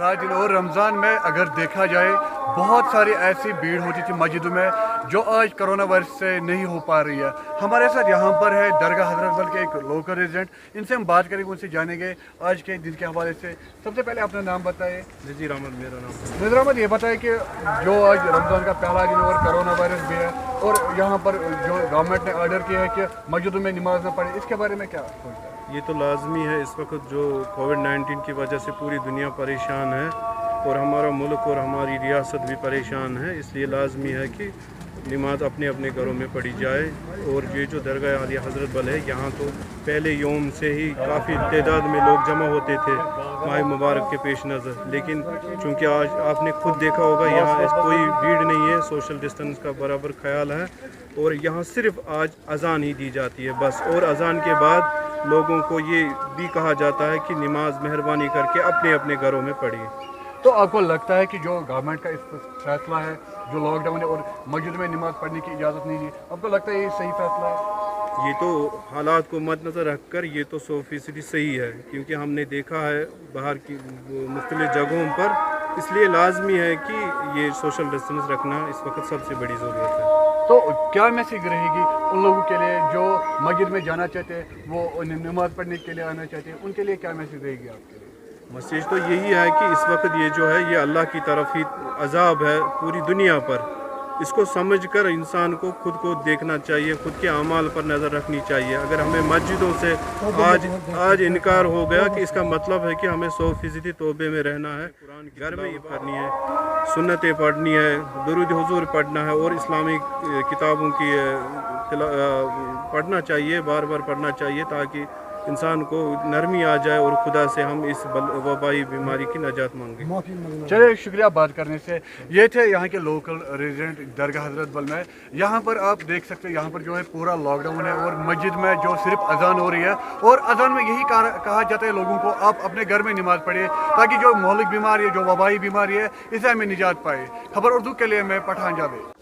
पहला दिन और रमज़ान में अगर देखा जाए बहुत सारी ऐसी भीड़ होती थी मस्जिदों में जो आज कोरोना वायरस से नहीं हो पा रही है। हमारे साथ यहाँ पर है दरगाह हजरत बल के एक लोकल रेजिडेंट, इनसे हम बात करेंगे, उनसे जानेंगे आज के दिन के हवाले से। सबसे पहले अपना नाम बताइए। नज़ीर अहमद मेरा नाम। नज़ीर अहमद, ये बताइए कि जो आज रमज़ान का पहला दिन और कोरोना वायरस भी है और यहाँ पर जो गवर्नमेंट ने ऑर्डर किया है कि मस्जिदों में नमाज न पढ़े, इसके बारे में क्या सोचते हैं? ये तो लाजमी है, इस वक्त जो कोविड-19 की वजह से पूरी दुनिया परेशान है और हमारा मुल्क और हमारी रियासत भी परेशान है, इसलिए लाजमी है कि नमाज अपने अपने घरों में पढ़ी जाए। और ये जो दरगाह आलिया हज़रत बल है, यहाँ तो पहले यौम से ही काफ़ी तादाद में लोग जमा होते थे माह मुबारक के पेश नज़र, लेकिन चूँकि आज आपने खुद देखा होगा यहाँ कोई भीड़ नहीं है, सोशल डिस्टेंस का बराबर ख्याल है और यहाँ सिर्फ आज अजान ही दी जाती है बस। और अजान के बाद लोगों को ये भी कहा जाता है कि नमाज मेहरबानी करके अपने अपने घरों में पढ़िए। तो आपको लगता है कि जो गवर्नमेंट का इस फैसला है, जो लॉकडाउन है और मस्जिद में नमाज पढ़ने की इजाज़त नहीं दी, आपको लगता है ये सही फैसला है? ये तो हालात को मद्देनज़र रख कर ये तो 100% सही है, क्योंकि हमने देखा है बाहर की मुख्तलिफ जगहों पर, इसलिए लाजमी है कि ये सोशल डिस्टेंस रखना इस वक्त सबसे बड़ी ज़रूरत है। तो क्या मैसेज रहेगी उन लोगों के लिए जो मस्जिद में जाना चाहते हैं, वो नमाज पढ़ने के लिए आना चाहते हैं, उनके लिए क्या मैसेज रहेगी आपके लिए? मैसेज तो यही है कि इस वक्त ये जो है ये अल्लाह की तरफ ही अजाब है पूरी दुनिया पर, इसको समझकर इंसान को खुद को देखना चाहिए, खुद के अमाल पर नज़र रखनी चाहिए। अगर हमें मस्जिदों से आज इनकार हो गया कि इसका मतलब है कि हमें 100% तौबे में रहना है, कुरान की घर में ही करनी है, सुन्नतें पढ़नी है, दुरूद हुजूर पढ़ना है और इस्लामिक किताबों की पढ़ना चाहिए, बार बार पढ़ना चाहिए, ताकि इंसान को नरमी आ जाए और खुदा से हम इस वबाई बीमारी की नजात मांगे। चलिए, शुक्रिया बात करने से। ये थे यहाँ के लोकल रेजिडेंट दरगाह हजरत बल में। यहाँ पर आप देख सकते हैं यहाँ पर जो है पूरा लॉकडाउन है और मस्जिद में जो सिर्फ अजान हो रही है और अजान में यही कहा जाता है लोगों को आप अपने घर में नमाज पढ़िए ताकि जो मौलिक बीमारी है, जो वबाई बीमारी है, इससे हमें निजात पाए। खबर उर्दू के लिए मैं पठान जावेद।